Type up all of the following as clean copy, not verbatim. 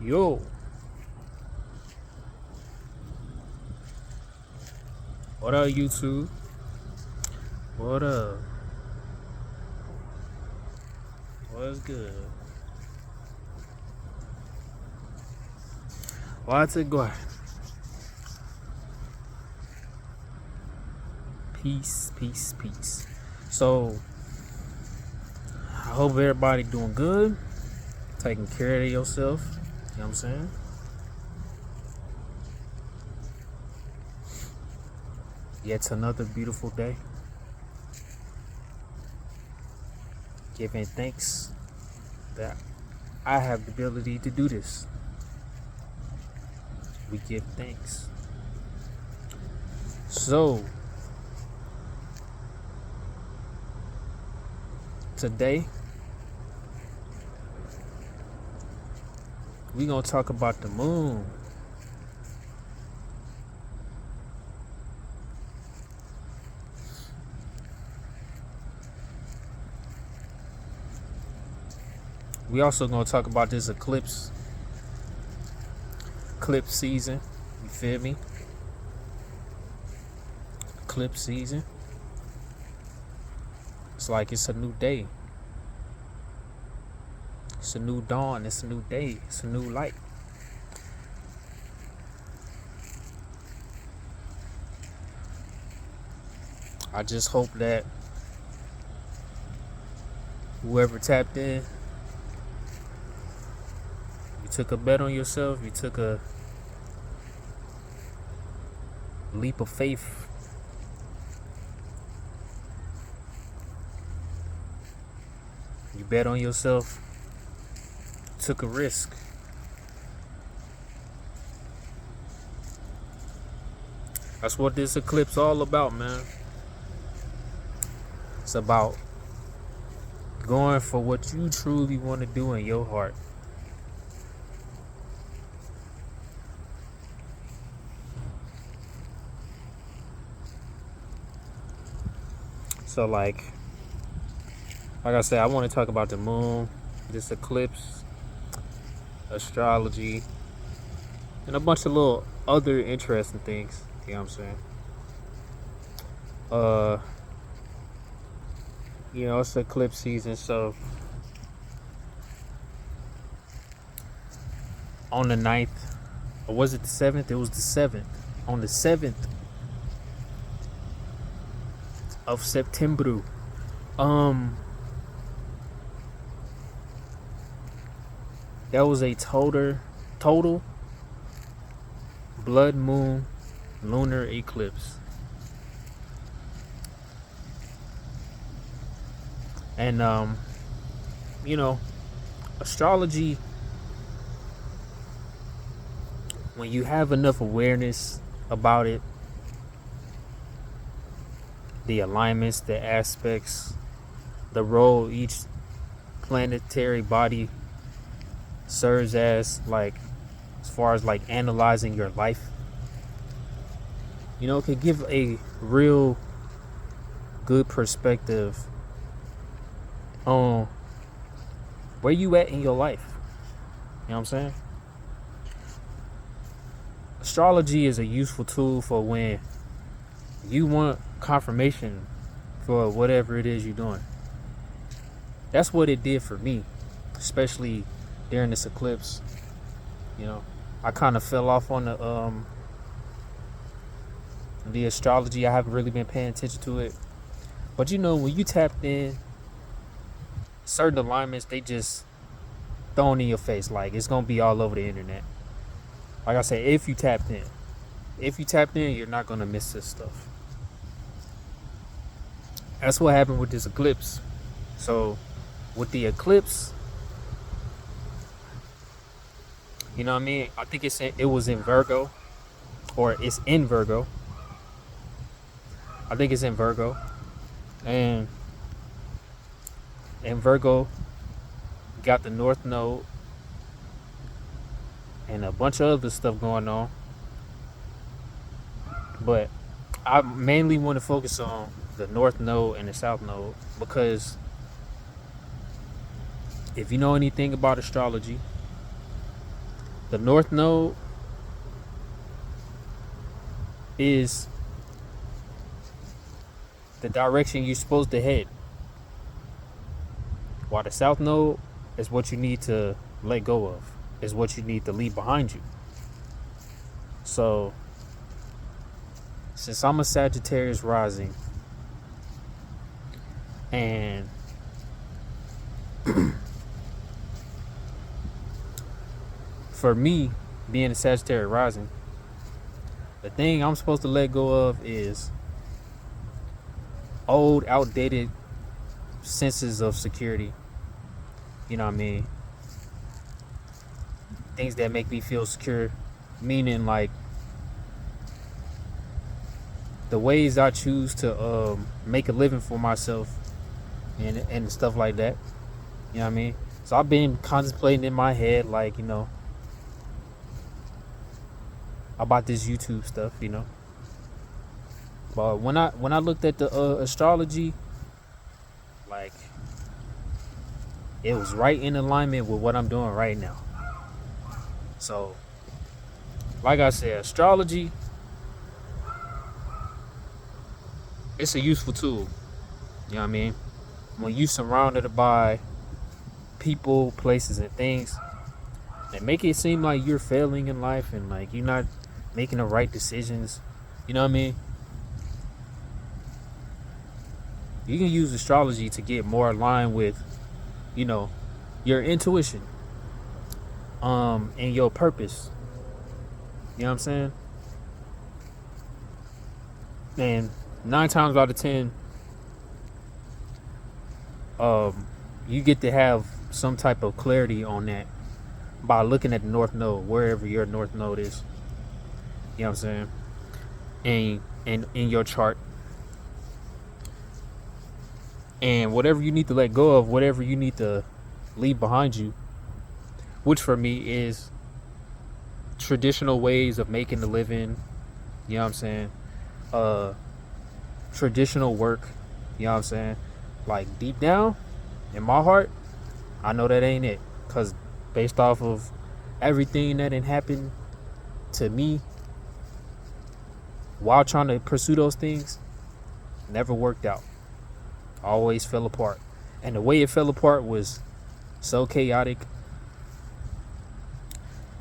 Yo, what up, YouTube? What up? What's good? What's it going? Peace, peace, peace. So, I hope everybody doing good, taking care of yourself. You know what I'm saying? Yet another beautiful day. Giving thanks that I have the ability to do this. We give thanks. So, today, we gonna talk about the moon. We also gonna talk about this eclipse season. You feel me? Eclipse season. It's like it's a new day. It's a new dawn. It's a new day. It's a new light. I just hope that whoever tapped in, you took a bet on yourself, you took a leap of faith. You bet on yourself, took a risk. That's what this eclipse all about, man. It's about going for what you truly want to do in your heart. So like I said, I want to talk about the moon, this eclipse, astrology, and a bunch of little other interesting things. You know what I'm saying? It's eclipse season, so on the 9th, or was it the 7th? It was the 7th. On the 7th of September, that was a total blood moon lunar eclipse. And astrology, when you have enough awareness about it, the alignments, the aspects, the role each planetary body serves as far as analyzing your life, it can give a real good perspective on where you at in your life. You know what I'm saying? Astrology is a useful tool for when you want confirmation for whatever it is you're doing. That's what it did for me, especially during this eclipse. I kind of fell off on the astrology. I haven't really been paying attention to it, but when you tapped in, certain alignments, they just thrown in your face. Like, it's gonna be all over the internet. Like I said, if you tapped in, you're not gonna miss this stuff. That's what happened with this eclipse. So with the eclipse, you know what I mean? I think it was in Virgo, or it's in Virgo. I think it's in Virgo. And Virgo got the North Node and a bunch of other stuff going on. But I mainly want to focus on the North Node and the South Node, because if you know anything about astrology, The North Node is the direction you're supposed to head, while the South Node is what you need to let go of, is what you need to leave behind you. So, since I'm a Sagittarius rising, and for me, being a Sagittarius rising, the thing I'm supposed to let go of is old, outdated senses of security. You know what I mean? Things that make me feel secure, meaning like the ways I choose to make a living for myself and stuff like that. You know what I mean? So I've been contemplating in my head, like, you know, about this YouTube stuff, you know. But when I looked at the astrology, like, it was right in alignment with what I'm doing right now. So, like I said, astrology, it's a useful tool. You know what I mean? When you surrounded by people, places, and things that make it seem like you're failing in life and like you're not making the right decisions, you know what I mean? You can use astrology to get more aligned with, you know, your intuition, and your purpose. You know what I'm saying? And 9 times out of 10, you get to have some type of clarity on that by looking at the North Node, wherever your North Node is. You know what I'm saying? And in your chart. And whatever you need to let go of, whatever you need to leave behind you, which for me is traditional ways of making a living, you know what I'm saying? Traditional work, you know what I'm saying? Like, deep down in my heart, I know that ain't it. Because based off of everything that had happened to me while trying to pursue those things, never worked out. Always fell apart. And the way it fell apart was so chaotic.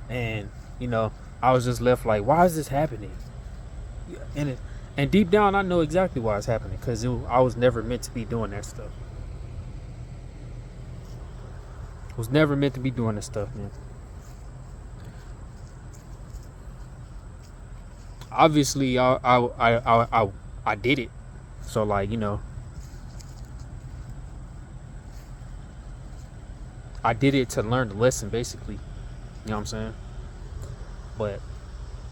And, you know, I was just left like, why is this happening? And deep down, I know exactly why it's happening. Because I was never meant to be doing that stuff. Was never meant to be doing this stuff, man. Obviously, I did it. So, like, you know, I did it to learn the lesson, basically. You know what I'm saying? But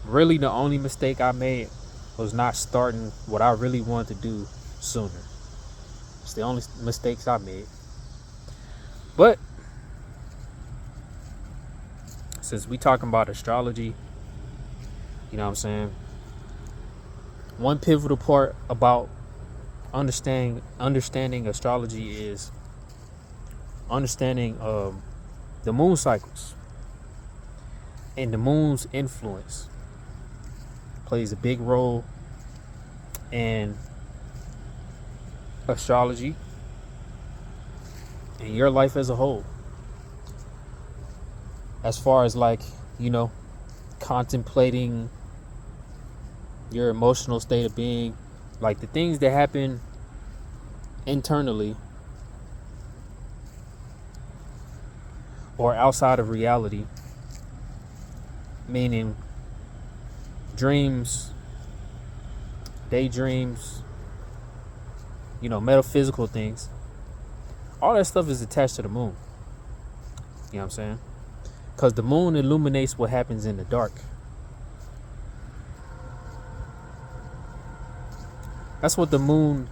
really, the only mistake I made was not starting what I really wanted to do sooner. It's the only mistakes I made. But since we talking about astrology, you know what I'm saying? One pivotal part about understanding astrology is understanding the moon cycles. And the moon's influence plays a big role in astrology and your life as a whole. As far as, like, you know, contemplating your emotional state of being, like the things that happen internally or outside of reality, meaning dreams, daydreams, you know, metaphysical things. All that stuff is attached to the moon. You know what I'm saying? Because the moon illuminates what happens in the dark. That's what the moon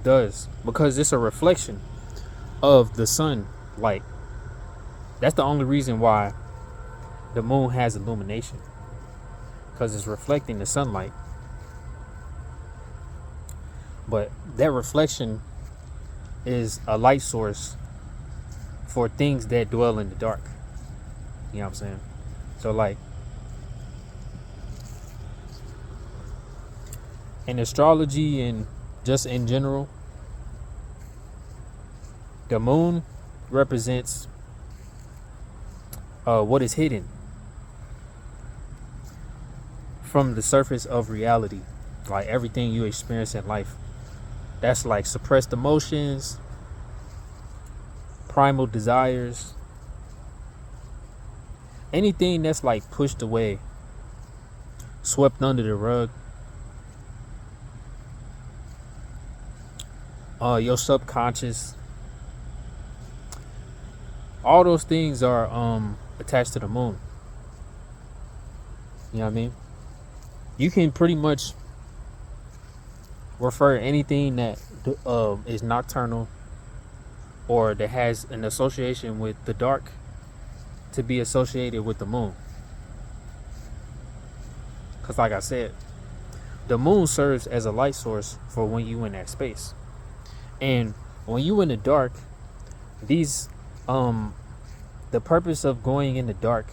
does, because it's a reflection of the sun light. That's the only reason why the moon has illumination, because it's reflecting the sunlight. But that reflection is a light source for things that dwell in the dark. You know what I'm saying? So like in astrology and just in general, the moon represents what is hidden from the surface of reality, like everything you experience in life. That's like suppressed emotions, primal desires, anything that's like pushed away, swept under the rug. Your subconscious, all those things are attached to the moon. You know what I mean? You can pretty much refer anything that is nocturnal or that has an association with the dark to be associated with the moon. Because like I said, the moon serves as a light source for when you in that space. And when you in the dark, these the purpose of going in the dark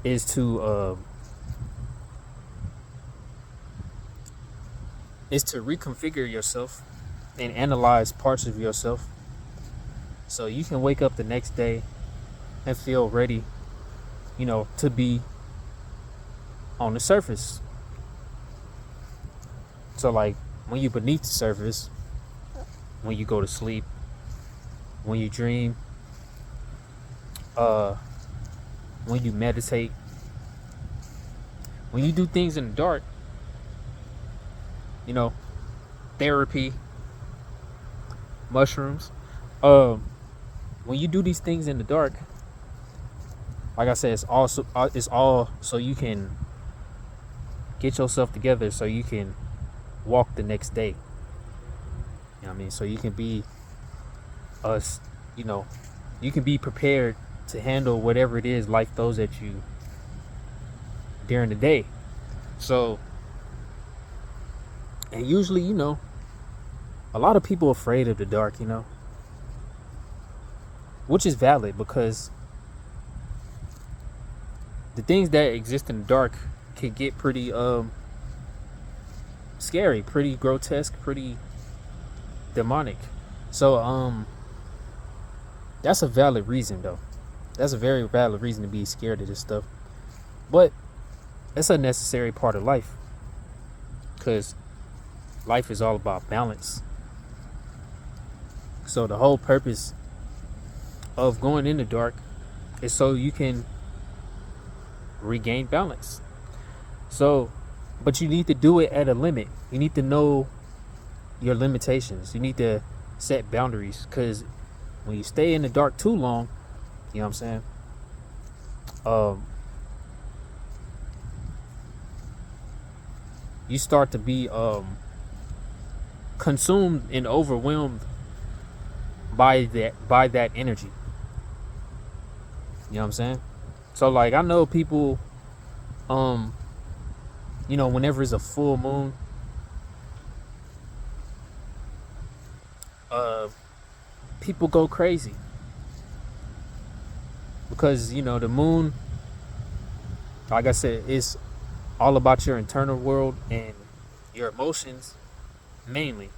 is to reconfigure yourself and analyze parts of yourself so you can wake up the next day and feel ready, to be on the surface. So like when you're beneath the surface, when you go to sleep, when you dream, when you meditate, when you do things in the dark, therapy, mushrooms, when you do these things in the dark, like I said, it's all so you can get yourself together so you can walk the next day. You know what I mean? So you can be you can be prepared to handle whatever it is life throws at you during the day. So, and usually, a lot of people are afraid of the dark, which is valid because the things that exist in the dark can get pretty scary, pretty grotesque, pretty demonic. So that's a valid reason though. That's a very valid reason to be scared of this stuff. But it's a necessary part of life, because life is all about balance. So the whole purpose of going in the dark is so you can regain balance. So, but you need to do it at a limit. You need to know your limitations. You need to set boundaries, because when you stay in the dark too long, you know what I'm saying? You start to be consumed and overwhelmed by that energy. You know what I'm saying? So like I know people, whenever it's a full moon, people go crazy because the moon, like I said, is all about your internal world and your emotions mainly.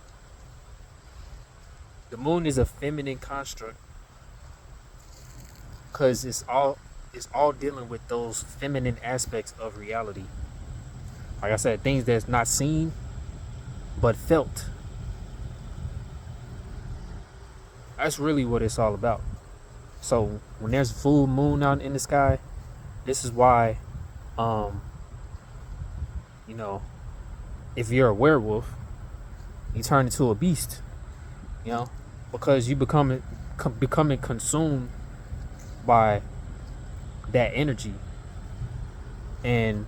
The moon is a feminine construct because it's all dealing with those feminine aspects of reality. Like I said, things that's not seen but felt. That's really what it's all about. So when there's a full moon out in the sky, this is why if you're a werewolf, you turn into a beast, because you becoming consumed by that energy. And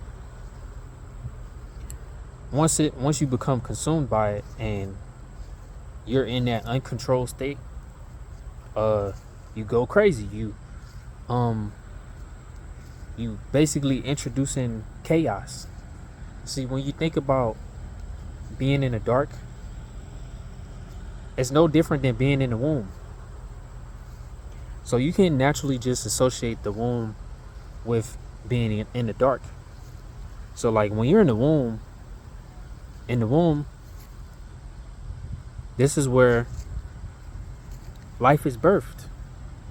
once you become consumed by it and you're in that uncontrolled state, you go crazy. You basically introducing chaos. See, when you think about being in the dark, it's no different than being in the womb. So you can naturally just associate the womb with being in the dark. So like when you're in the womb, this is where life is birthed,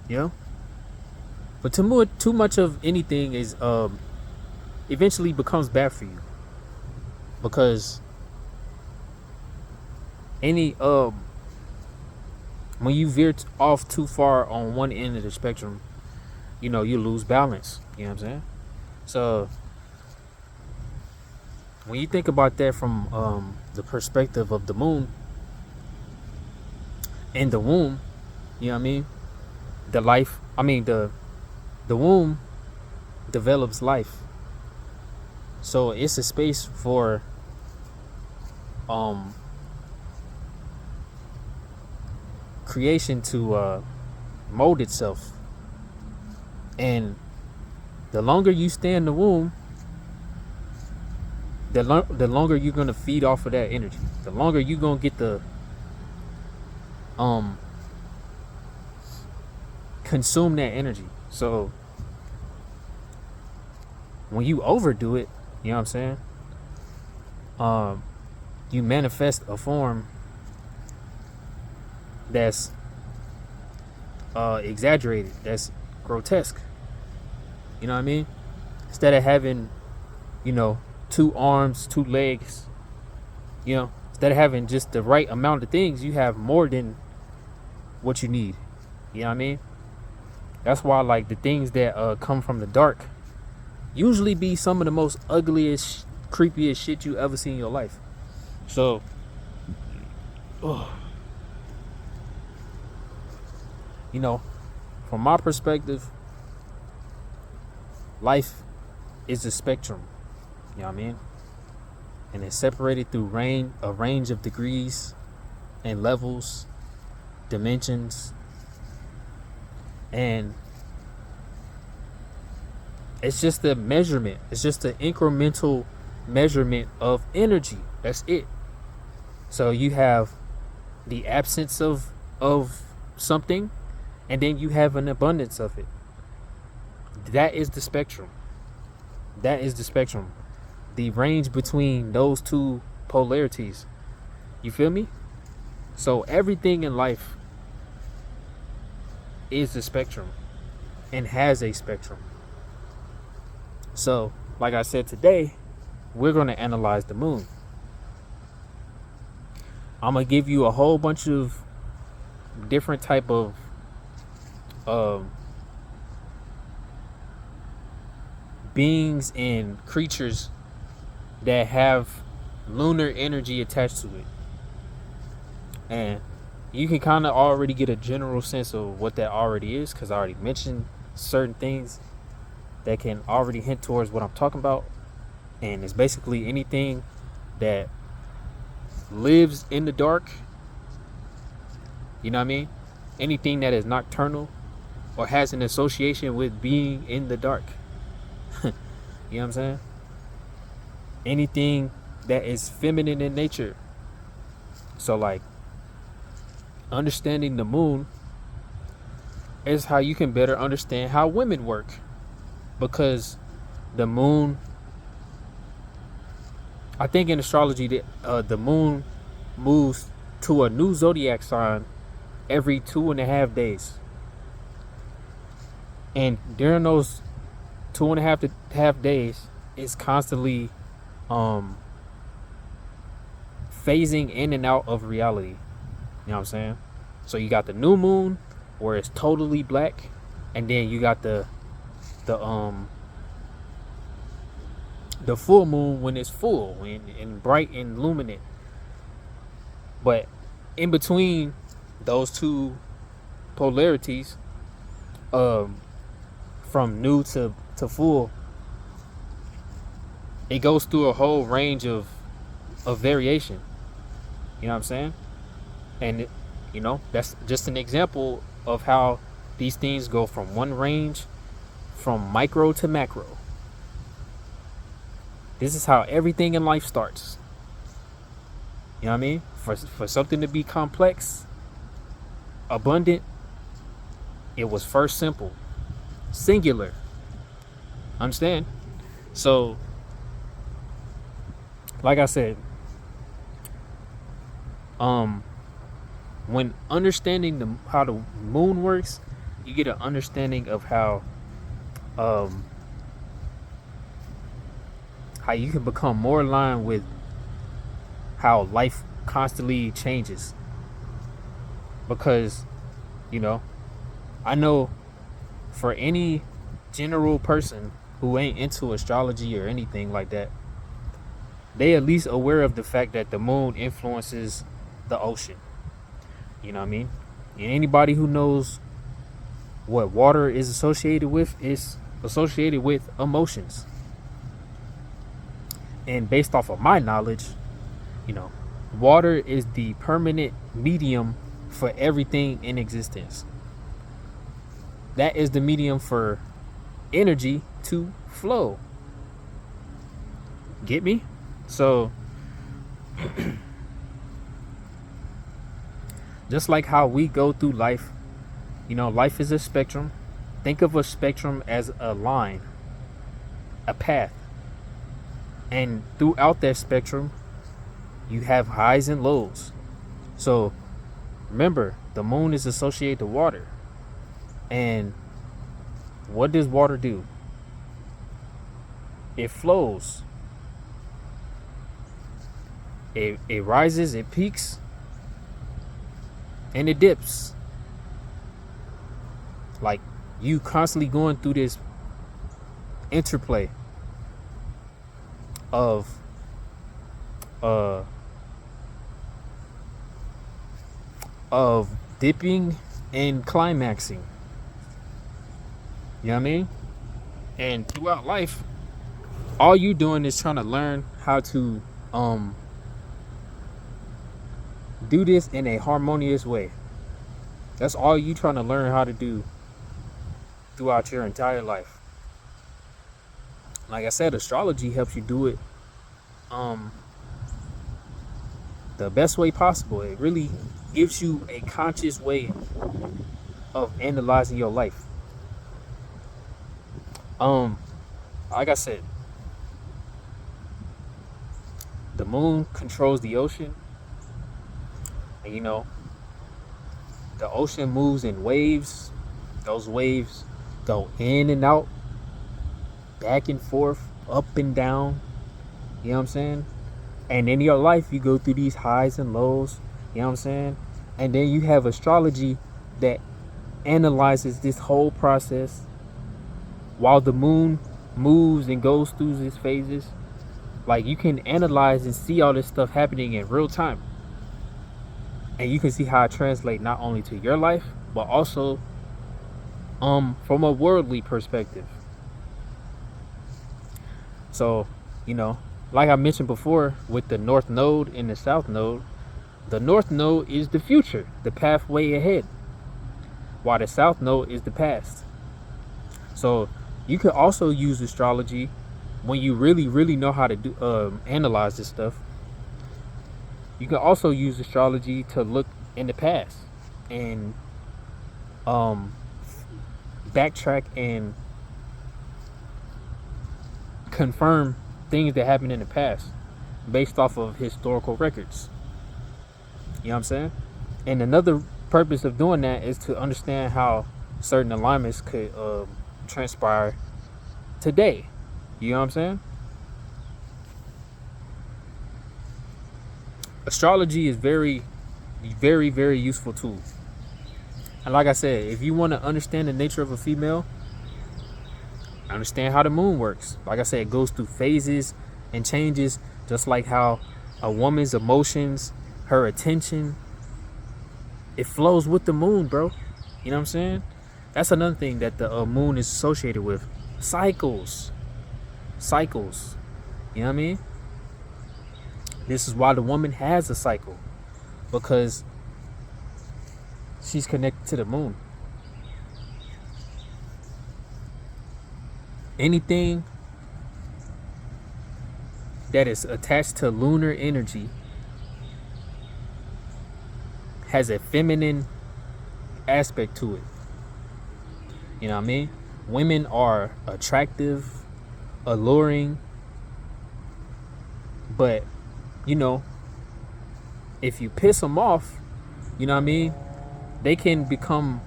you know. But too much of anything is eventually becomes bad for you, because any when you veer off too far on one end of the spectrum, you know, you lose balance. You know what I'm saying? So when you think about that from the perspective of the moon and the womb, you know what I mean? The womb develops life. So it's a space for creation to mold itself. And the longer you stay in the womb, the longer you're gonna feed off of that energy. The longer you're gonna get the consume that energy. So when you overdo it, you know what I'm saying? You manifest a form that's exaggerated, that's grotesque. You know what I mean? Instead of having, you know, 2 arms, 2 legs, you know, instead of having just the right amount of things, you have more than what you need. You know what I mean? That's why, like, the things that come from the dark usually be some of the most ugliest, creepiest shit you ever seen in your life. So, you know, from my perspective, life is a spectrum. You know what I mean? And it's separated through a range of degrees and levels, dimensions, and it's just a measurement. It's just an incremental measurement of energy. That's it. So you have the absence of something, and then you have an abundance of it. That is the spectrum. That is the spectrum. The range between those two polarities. You feel me? So everything in life is a spectrum and has a spectrum. So, like I said, today we're going to analyze the moon. I'm going to give you a whole bunch of different type of beings and creatures that have lunar energy attached to it. And you can kind of already get a general sense of what that already is, because I already mentioned certain things that can already hint towards what I'm talking about. And it's basically anything that lives in the dark. You know what I mean? Anything that is nocturnal or has an association with being in the dark. You know what I'm saying? Anything that is feminine in nature. So, like, understanding the moon is how you can better understand how women work, because the moon, I think in astrology, the moon moves to a new zodiac sign every 2.5 days, and during those 2.5 days, it's constantly phasing in and out of reality. You know what I'm saying? So you got the new moon where it's totally black, and then you got the full moon when it's full and bright and luminant. But in between those two polarities, from new to full, it goes through a whole range of variation. You know what I'm saying? And you know, that's just an example of how these things go from one range, from micro to macro. This is how everything in life starts. You know what I mean? For something to be complex, abundant, it was first simple, singular. Understand? So, like I said, um, when understanding how the moon works, you get an understanding of um, how you can become more aligned with how life constantly changes. Because, you know, I know for any general person who ain't into astrology or anything like that, they at least aware of the fact that the moon influences the ocean. You know what I mean? And anybody who knows what water is associated with is associated with emotions. And based off of my knowledge, you know, water is the permanent medium for everything in existence. That is the medium for energy to flow. Get me? So, just like how we go through life, you know, life is a spectrum. Think of a spectrum as a line, a path. And throughout that spectrum, you have highs and lows. So, remember, the moon is associated to water. And what does water do? It flows. It rises, it peaks, and it dips. Like, you constantly going through this interplay of dipping and climaxing. You know what I mean? And throughout life, all you doing is trying to learn how to do this in a harmonious way. That's all you trying to learn how to do throughout your entire life. Like I said, astrology helps you do it the best way possible. It really gives you a conscious way of analyzing your life. Like I said, the moon controls the ocean. And you know, the ocean moves in waves. Those waves go in and out, back and forth, up and down. You know what I'm saying? And in your life, you go through these highs and lows. You know what I'm saying? And then you have astrology that analyzes this whole process while the moon moves and goes through these phases. Like, you can analyze and see all this stuff happening in real time. And you can see how it translates not only to your life, but also from a worldly perspective. So, you know, like I mentioned before, with the North Node and the South Node, the North Node is the future, the pathway ahead, while the South Node is the past. So you could also use astrology when you really know how to do analyze this stuff. You can also use astrology to look in the past and backtrack and confirm things that happened in the past based off of historical records. You know what I'm saying? And another purpose of doing that is to understand how certain alignments could transpire today. You know what I'm saying? Astrology is very useful tool. And like I said, if you want to understand the nature of a female, understand how the moon works. Like I said, it goes through phases and changes, just like how a woman's emotions, her attention, it flows with the moon, bro. You know what I'm saying? That's another thing that the moon is associated with. Cycles. You know what I mean? This is why the woman has a cycle, because she's connected to the moon. Anything that is attached to lunar energy has a feminine aspect to it. You know what I mean? Women are attractive, alluring, but you know, if you piss them off, you know what I mean, they can become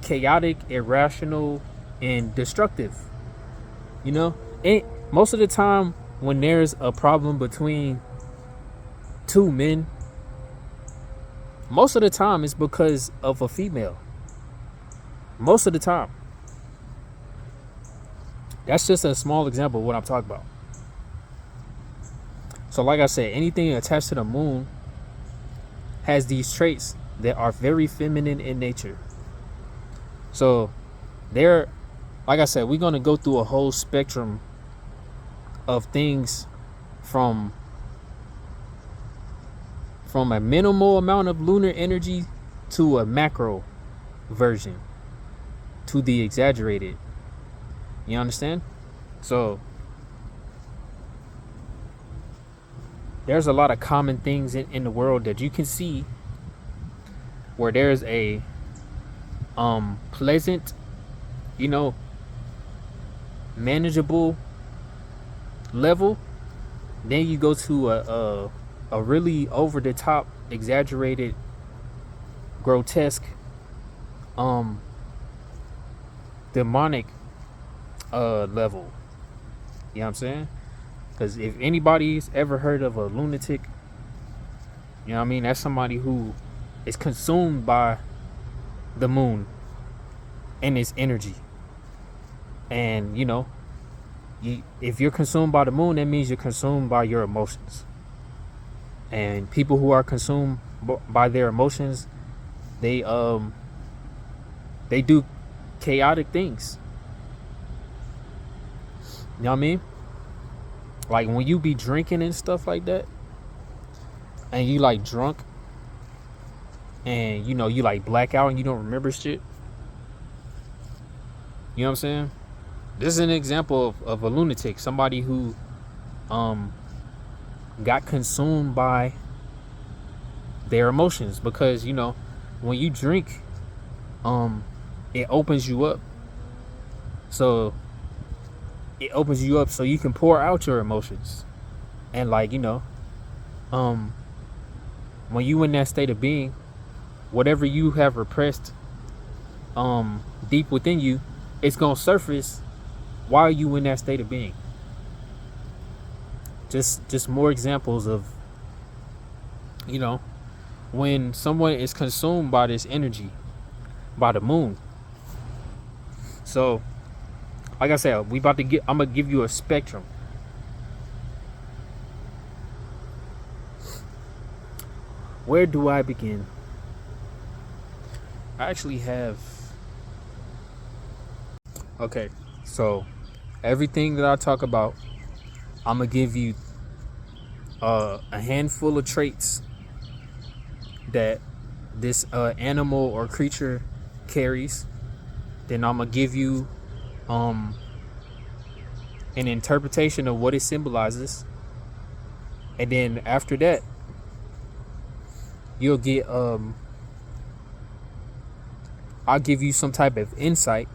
chaotic, irrational, and destructive. You know, and most of the time when there's a problem between two men, most of the time it's because of a female. Most of the time. That's just a small example of what I'm talking about. So like I said, anything attached to the moon has these traits that are very feminine in nature. So there, like I said, we're going to go through a whole spectrum of things from a minimal amount of lunar energy to a macro version, to the exaggerated. You understand? So there's a lot of common things in the world that you can see where there's a pleasant, you know, manageable level. Then you go to a really over the top, exaggerated, grotesque, demonic level. You know what I'm saying? Because if anybody's ever heard of a lunatic, you know what I mean, that's somebody who is consumed by the moon and its energy. And you know, if you're consumed by the moon, that means you're consumed by your emotions. And people who are consumed by their emotions, they do chaotic things. You know what I mean? Like when you be drinking and stuff like that, and you like drunk, and you know you like black out and you don't remember shit. You know what I'm saying? This is an example of a lunatic, somebody who got consumed by their emotions, because you know when you drink, it opens you up. So it opens you up so you can pour out your emotions. And like, you know, when you in that state of being, whatever you have repressed deep within you, it's gonna surface while you in that state of being. Just more examples of, you know, when someone is consumed by this energy, by the moon. So like I said, I'm gonna give you a spectrum. Where do I begin? I actually have. Okay, so everything that I talk about, I'm gonna give you a handful of traits that this animal or creature carries. Then I'm gonna give you an interpretation of what it symbolizes, and then after that you'll get I'll give you some type of insight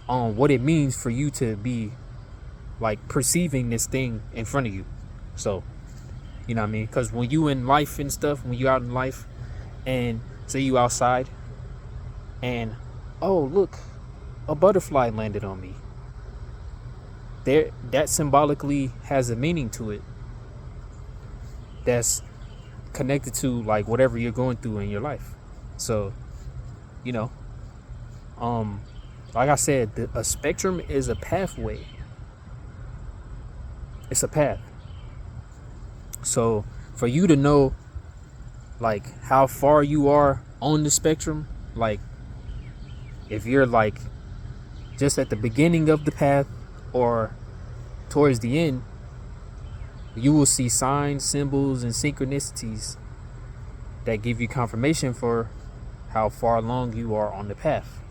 on what it means for you to be like perceiving this thing in front of you. So you know what I mean, because when you in life and stuff, when you out in life and say you outside and oh look, a butterfly landed on me, there, that symbolically has a meaning to it that's connected to like whatever you're going through in your life. So you know, like I said, a spectrum is a pathway. It's a path. So for you to know like how far you are on the spectrum, like if you're like just at the beginning of the path or towards the end, you will see signs, symbols, and synchronicities that give you confirmation for how far along you are on the path.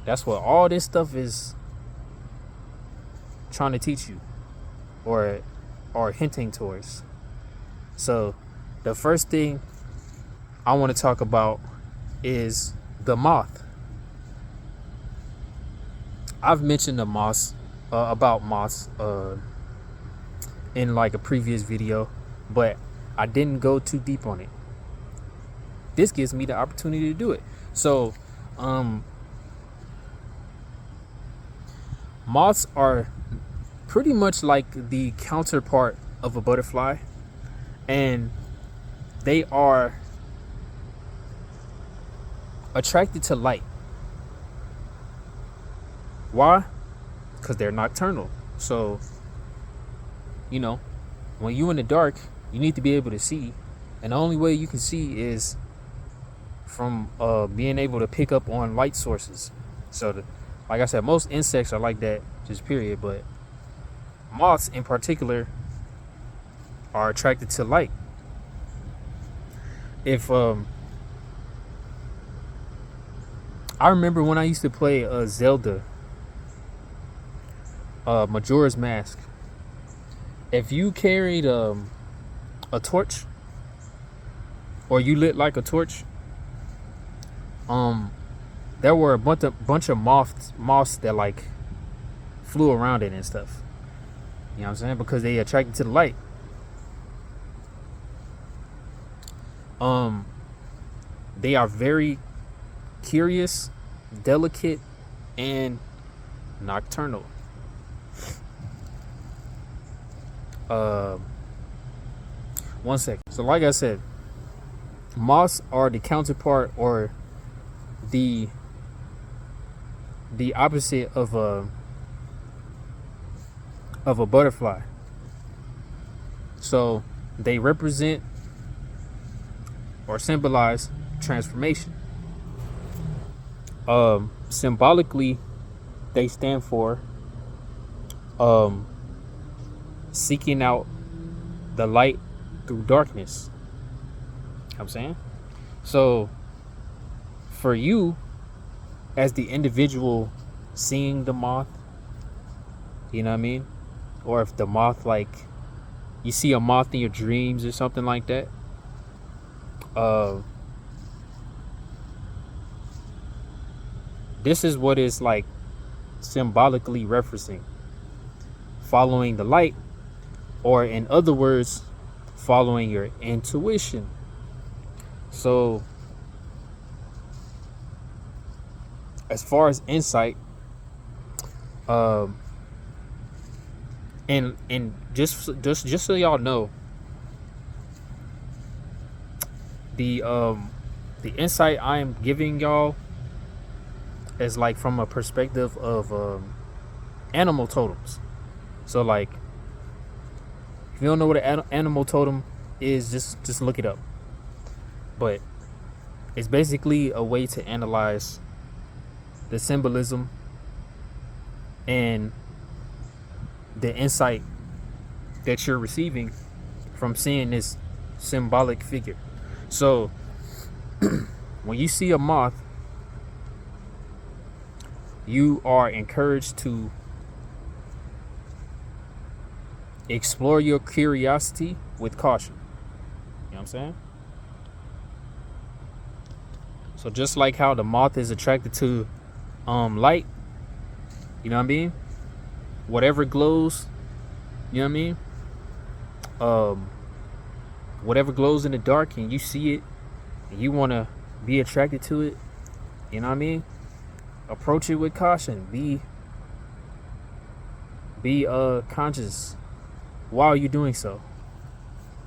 That's what all this stuff is trying to teach you or hinting towards. So the first thing I want to talk about is the moth. I've mentioned the moths about moths in like a previous video, but I didn't go too deep on it. This gives me the opportunity to do it. So, moths are pretty much like the counterpart of a butterfly, and they are attracted to light. Why? Because they're nocturnal. So, you know, when you're in the dark, you need to be able to see, and the only way you can see is from being able to pick up on light sources. So, like I said, most insects are like that, just period. But moths in particular are attracted to light. If I remember when I used to play Zelda, Majora's Mask. If you carried a torch, or you lit like a torch, there were a bunch of moths that like flew around it and stuff. You know what I'm saying? Because they attracted to the light. They are very curious, delicate, and nocturnal. One second. So like I said, moths are the counterpart or the opposite of a butterfly. So they represent or symbolize transformation. Symbolically, they stand for seeking out the light through darkness. You know what I'm saying? So for you as the individual seeing the moth, you know what I mean? Or if the moth, like you see a moth in your dreams or something like that, this is what is like symbolically referencing: following the light, or in other words, following your intuition. So as far as insight, and just so y'all know, the insight I am giving y'all is like from a perspective of animal totems. So like, if you don't know what an animal totem is, just look it up. But it's basically a way to analyze the symbolism and the insight that you're receiving from seeing this symbolic figure. So when you see a moth, you are encouraged to explore your curiosity with caution. You know what I'm saying? So just like how the moth is attracted to light, you know what I mean? Whatever glows, you know what I mean? Whatever glows in the dark and you see it and you want to be attracted to it, you know what I mean? Approach it with caution. Be conscious while you're doing so.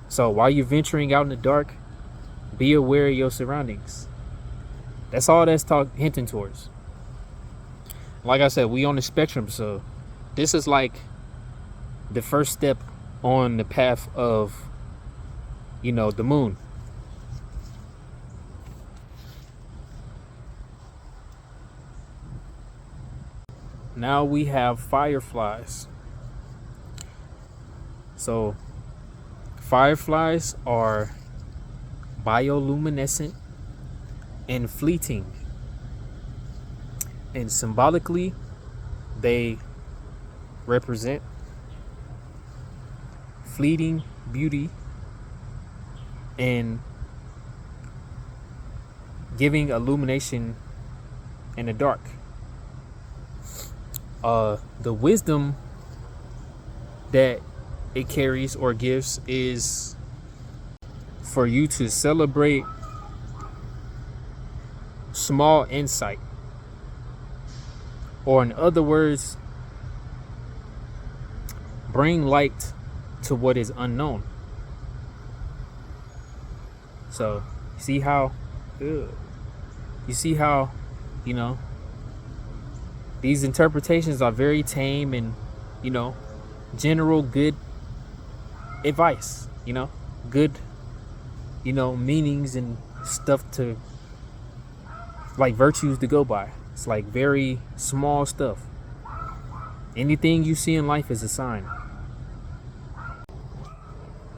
So while you're venturing out in the dark, be aware of your surroundings. That's all that's hinting towards. Like I said, we on the spectrum, so this is like the first step on the path of, you know, the moon. Now we have fireflies. So fireflies are bioluminescent and fleeting, and symbolically they represent fleeting beauty and giving illumination in the dark. The wisdom that it carries or gives is for you to celebrate small insight, or in other words, bring light to what is unknown. So see how you see how, you know, these interpretations are very tame and, you know, general good advice, you know, good, you know, meanings and stuff to, like, virtues to go by. It's like very small stuff. Anything you see in life is a sign.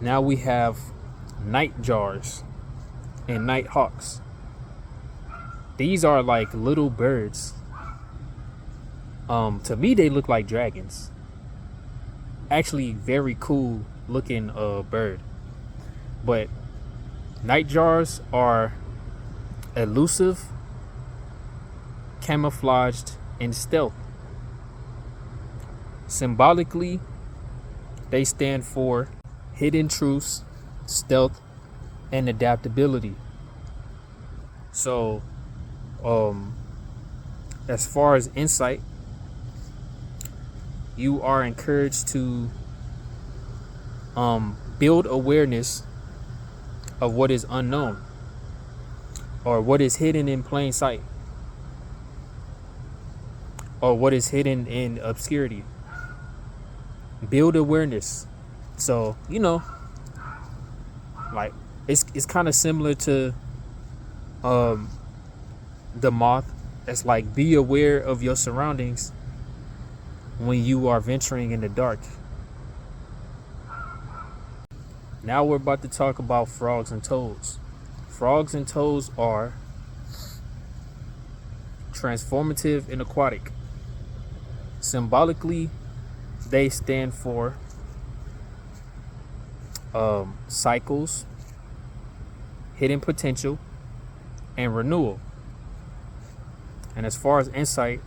Now we have Nightjars and Nighthawks. These are like little birds. To me, they look like dragons. Actually, very cool looking bird. But Nightjars are elusive, camouflaged, and stealth. Symbolically, they stand for hidden truths, stealth, and adaptability. So, as far as insight, you are encouraged to build awareness of what is unknown or what is hidden in plain sight or what is hidden in obscurity. Build awareness. So, you know, like it's kind of similar to the moth. It's like, be aware of your surroundings when you are venturing in the dark. Now we're about to talk about frogs and toads. Frogs and toads are transformative and aquatic. Symbolically, they stand for cycles, hidden potential, and renewal. And as far as insight,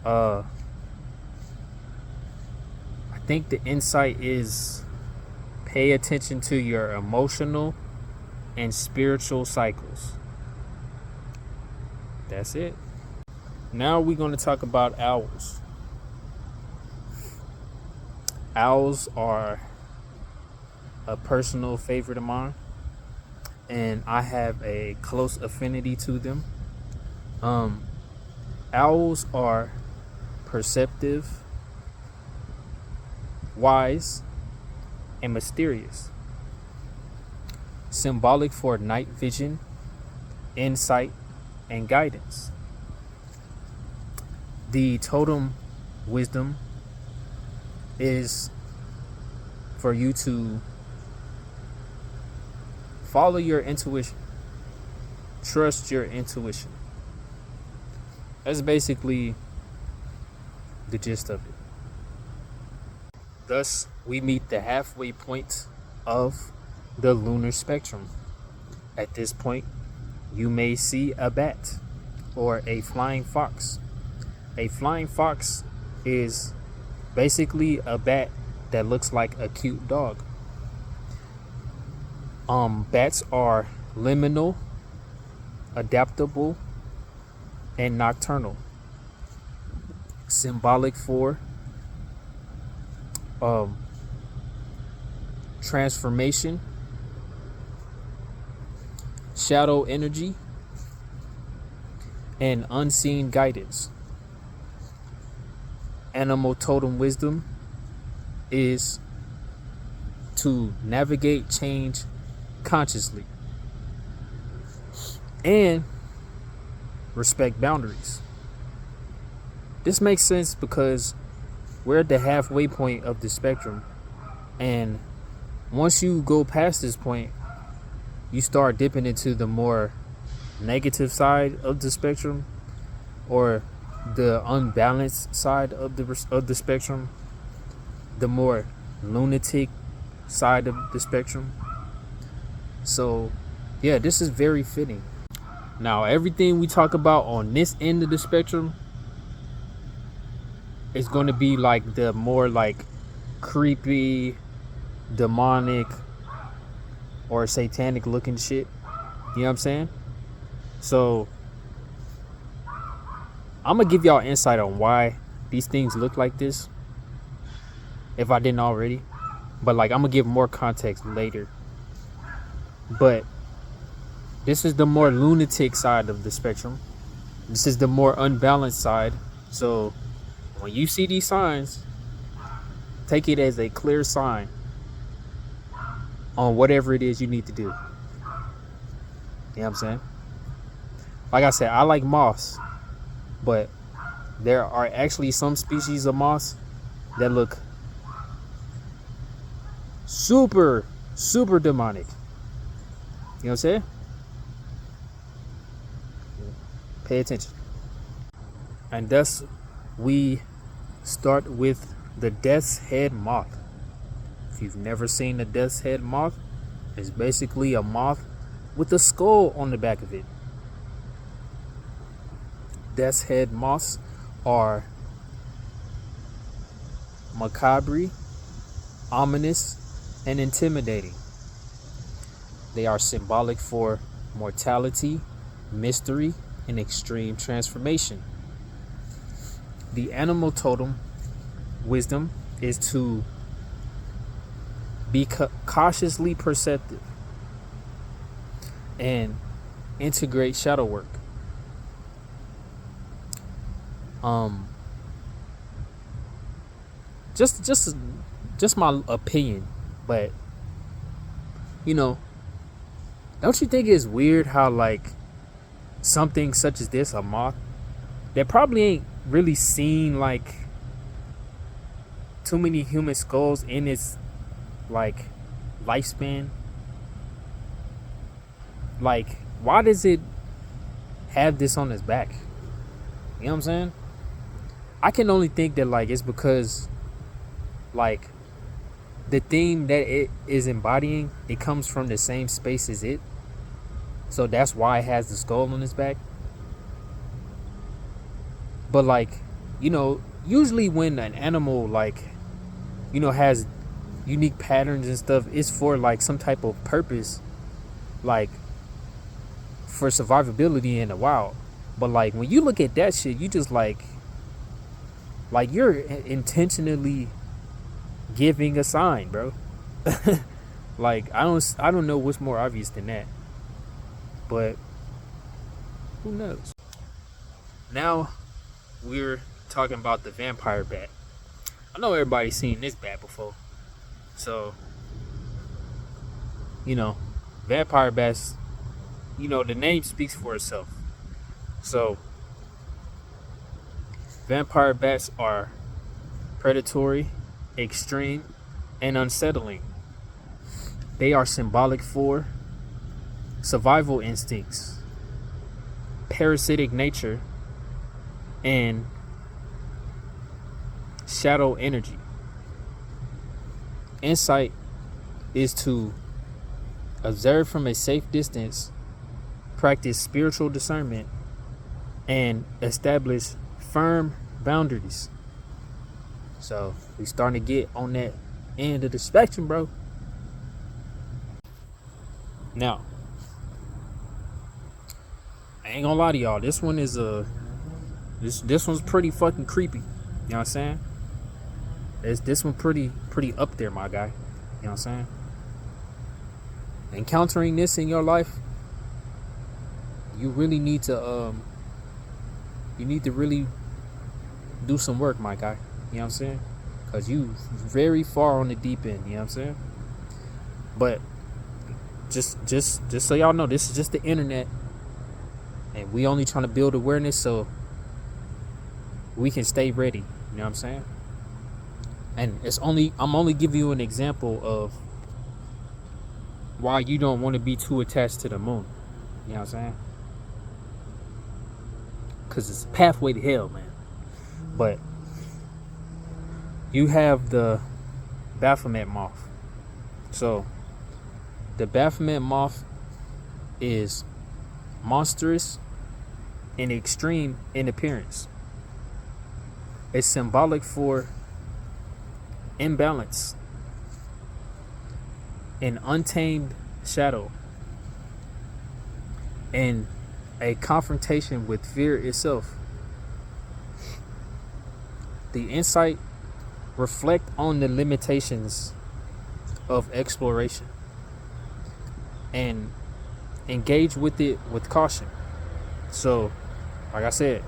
I think the insight is pay attention to your emotional and spiritual cycles. That's it. Now we're going to talk about owls. Owls are a personal favorite of mine, and I have a close affinity to them. Owls are perceptive, wise, and mysterious. Symbolic for night vision, insight, and guidance. The totem wisdom is for you to follow your intuition. Trust your intuition. That's basically the gist of it. Thus, we meet the halfway point of the lunar spectrum. At this point, you may see a bat or a flying fox. A flying fox is basically a bat that looks like a cute dog. Bats are liminal, adaptable, and nocturnal. Symbolic for transformation, shadow energy, and unseen guidance. Animal totem wisdom is to navigate change consciously and respect boundaries. This makes sense because we're at the halfway point of the spectrum, and once you go past this point, you start dipping into the more negative side of the spectrum, or the unbalanced side of the spectrum, the more lunatic side of the spectrum. So yeah, this is very fitting. Now, everything we talk about on this end of the spectrum it's going to be like the more like creepy, demonic, or satanic looking shit. You know what I'm saying? So I'm gonna give y'all insight on why these things look like this, if I didn't already. But like, I'm gonna give more context later. But this is the more lunatic side of the spectrum. This is the more unbalanced side. So when you see these signs, take it as a clear sign on whatever it is you need to do. You know what I'm saying? Like I said, I like moths, but there are actually some species of moths that look super, super demonic. You know what I'm saying? Pay attention. And thus, we start with the death's head moth. If you've never seen a death's head moth, it's basically a moth with a skull on the back of it. Death's head moths are macabre, ominous, and intimidating. They are symbolic for mortality, mystery, and extreme transformation. The animal totem wisdom is to be cautiously perceptive and integrate shadow work. Just my opinion, but you know, don't you think it's weird how like something such as this, a moth, that probably ain't really seen like too many human skulls in its like lifespan, like why does it have this on its back? You know what I'm saying? I can only think that like it's because like the theme that it is embodying, it comes from the same space as it. So that's why it has the skull on its back. But like, you know, usually when an animal like, you know, has unique patterns and stuff, it's for like some type of purpose, like for survivability in the wild. But like when you look at that shit, you just like you're intentionally giving a sign, bro. Like I don't know what's more obvious than that. But who knows? Now we're talking about the vampire bat. I know everybody's seen this bat before. So, you know, vampire bats, you know, the name speaks for itself. So, vampire bats are predatory, extreme, and unsettling. They are symbolic for survival instincts, parasitic nature, and shadow energy. Insight is to observe from a safe distance, practice spiritual discernment, and establish firm boundaries. So we starting to get on that end of the spectrum, bro. Now, I ain't gonna lie to y'all. This one is this one's pretty fucking creepy. You know what I'm saying? This one pretty up there, my guy. You know what I'm saying? Encountering this in your life, you really need to really do some work, my guy. You know what I'm saying? Cause you very far on the deep end. You know what I'm saying? But just so y'all know, this is just the internet, and we only trying to build awareness so we can stay ready. You know what I'm saying? And I'm only giving you an example of why you don't want to be too attached to the moon. You know what I'm saying? Because it's a pathway to hell, man. But you have the Baphomet Moth. So the Baphomet Moth is monstrous and extreme in appearance. It's symbolic for imbalance, an untamed shadow, and a confrontation with fear itself. The insight reflect on the limitations of exploration and engage with it with caution. So, like I said,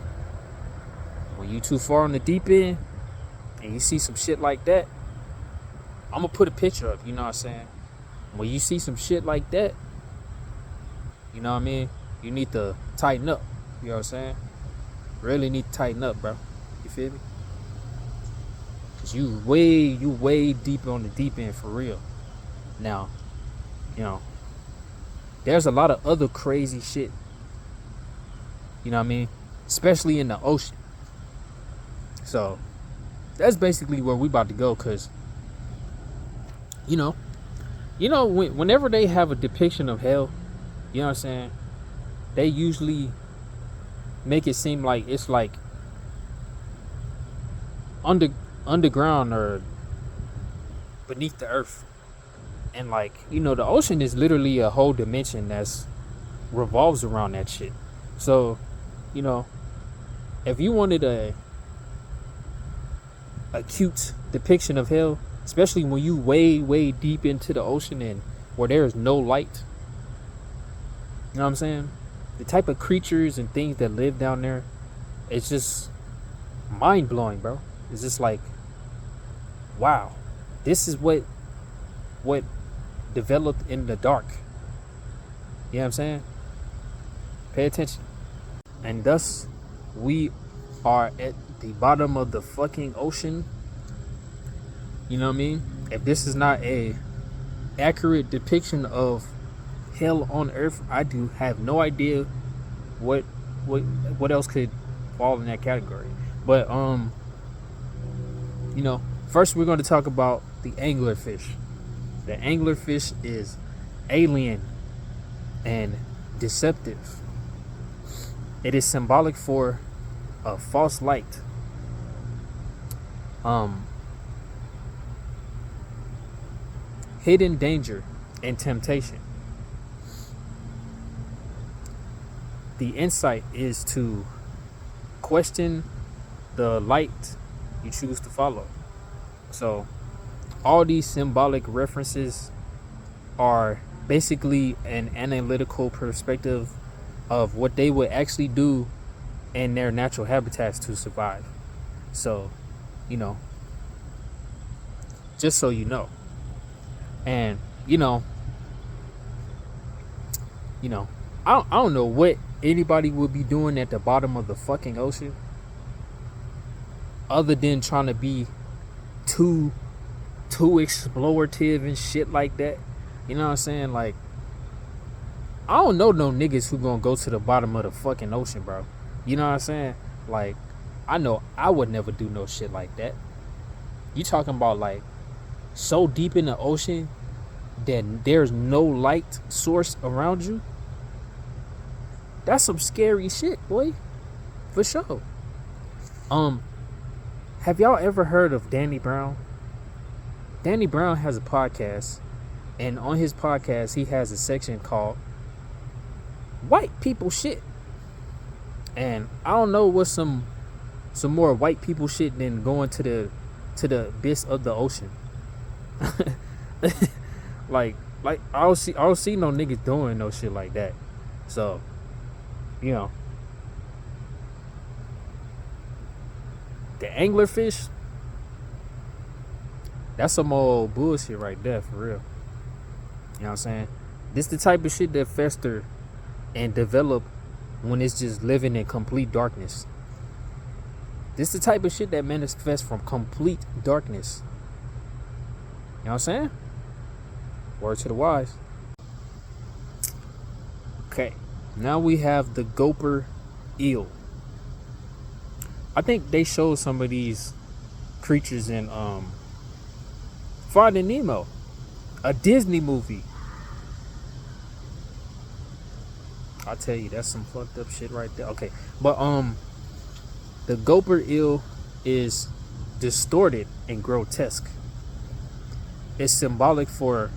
when you too far on the deep end and you see some shit like that, I'm gonna put a picture up, you know what I'm saying? When you see some shit like that, you know what I mean? You need to tighten up, you know what I'm saying? Really need to tighten up, bro. You feel me? Cause you way deep on the deep end for real. Now, you know, there's a lot of other crazy shit, you know what I mean? Especially in the ocean. So that's basically where we about to go. Cause you know, whenever they have a depiction of hell, you know what I'm saying, they usually make it seem like it's like underground or beneath the earth. And like, you know, the ocean is literally a whole dimension that's revolves around that shit. So, you know, if you wanted a cute depiction of hell, especially when you way deep into the ocean and where there is no light, you know what I'm saying? The type of creatures and things that live down there, it's just mind blowing, bro. It's just like, wow, this is what developed in the dark. You know what I'm saying? Pay attention. And thus, we are at the bottom of the fucking ocean. You know what I mean? If this is not a accurate depiction of hell on earth, I do have no idea what else could fall in that category. But you know, first we're going to talk about the anglerfish. The anglerfish is alien and deceptive. It is symbolic for a false light. Hidden danger and temptation. The insight is to question the light you choose to follow. So all these symbolic references are basically an analytical perspective of what they would actually do in their natural habitats to survive. So, you know, just so you know. And you know, I don't know what anybody would be doing at the bottom of the fucking ocean other than trying to be too explorative and shit like that. You know what I'm saying? Like, I don't know no niggas who gonna go to the bottom of the fucking ocean, bro. You know what I'm saying? Like, I know I would never do no shit like that. You talking about like so deep in the ocean that there's no light source around you? That's some scary shit, boy. For sure. Have y'all ever heard of Danny Brown? Danny Brown has a podcast, and on his podcast he has a section called White People Shit. And I don't know what's some more white people shit than going to the abyss of the ocean. like I don't see no niggas doing no shit like that. So, you know, the anglerfish, that's some old bullshit right there, for real. You know what I'm saying? This the type of shit that fester and develop when it's just living in complete darkness. This the type of shit that manifests from complete darkness. You know what I'm saying? Word to the wise. Okay, now we have the Gulper Eel. I think they showed some of these creatures in Finding Nemo, a Disney movie. I'll tell you, that's some fucked up shit right there. Okay, but the Gulper Eel is distorted and grotesque. It's symbolic for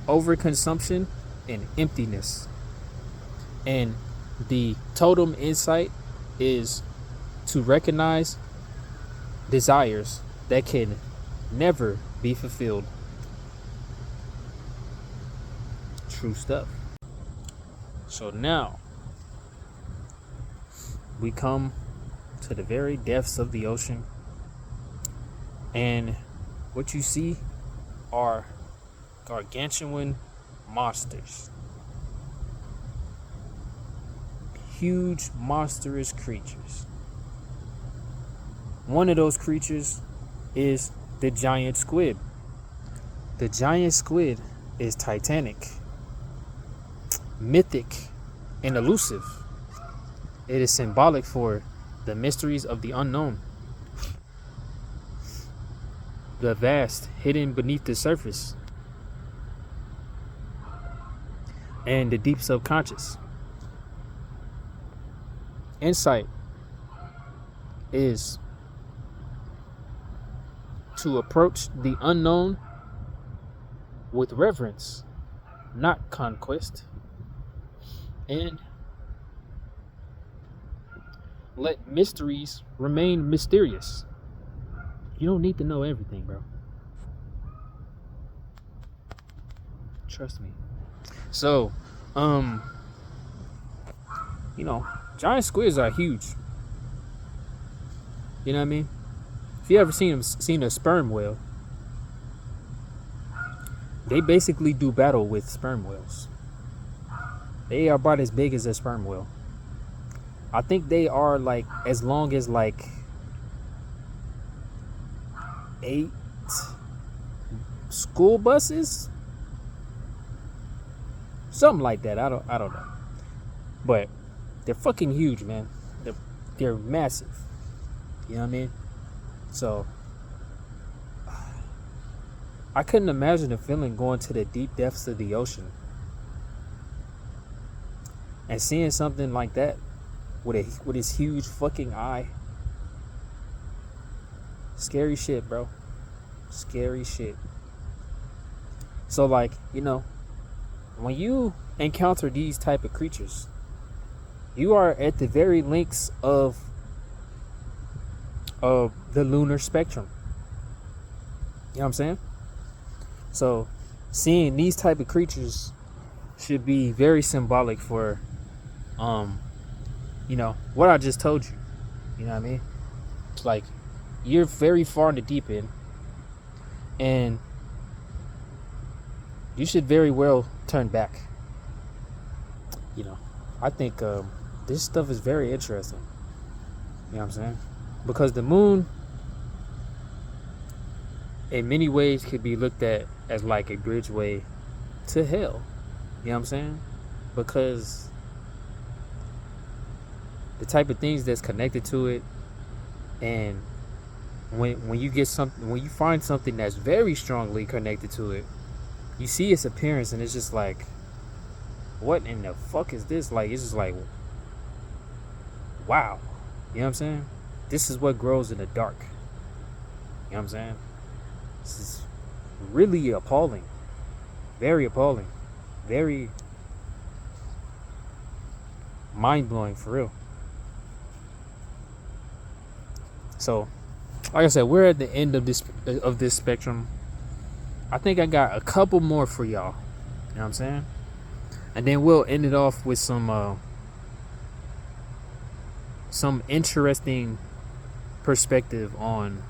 overconsumption and emptiness. And the totem insight is to recognize desires that can never be fulfilled. True stuff. So now we come to the very depths of the ocean, and what you see are gargantuan monsters. Huge, monstrous creatures. One of those creatures is the giant squid. The giant squid is titanic, mythic, and elusive. It is symbolic for the mysteries of the unknown, the vast hidden beneath the surface, and the deep subconscious. Insight is to approach the unknown with reverence, not conquest, and let mysteries remain mysterious. You don't need to know everything, bro. Trust me. So, giant squids are huge. You know what I mean? If you ever seen a sperm whale, they basically do battle with sperm whales. They are about as big as a sperm whale. I think they are like as long as like 8 school buses, something like that. I don't know, but they're fucking huge, man. They're massive. You know what I mean? So I couldn't imagine the feeling going to the deep depths of the ocean and seeing something like that with his huge fucking eye. Scary shit, bro. Scary shit. So like, when you encounter these type of creatures, you are at the very links of the lunar spectrum. You know what I'm saying? So seeing these type of creatures should be very symbolic for what I just told you. You know what I mean? It's like you're very far in the deep end, and you should very well turn back. I think this stuff is very interesting. You know what I'm saying? Because the moon, in many ways, could be looked at as like a bridgeway to hell. You know what I'm saying? Because the type of things that's connected to it, and when you find something that's very strongly connected to it, you see its appearance, and it's just like, what in the fuck is this? Like, it's just like, wow. You know what I'm saying? This is what grows in the dark. You know what I'm saying? This is really appalling. Very appalling. Very mind-blowing, for real. So, like I said, we're at the end of this spectrum. I think I got a couple more for y'all. You know what I'm saying? And then we'll end it off with some interesting perspective on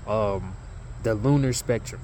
the lunar spectrum.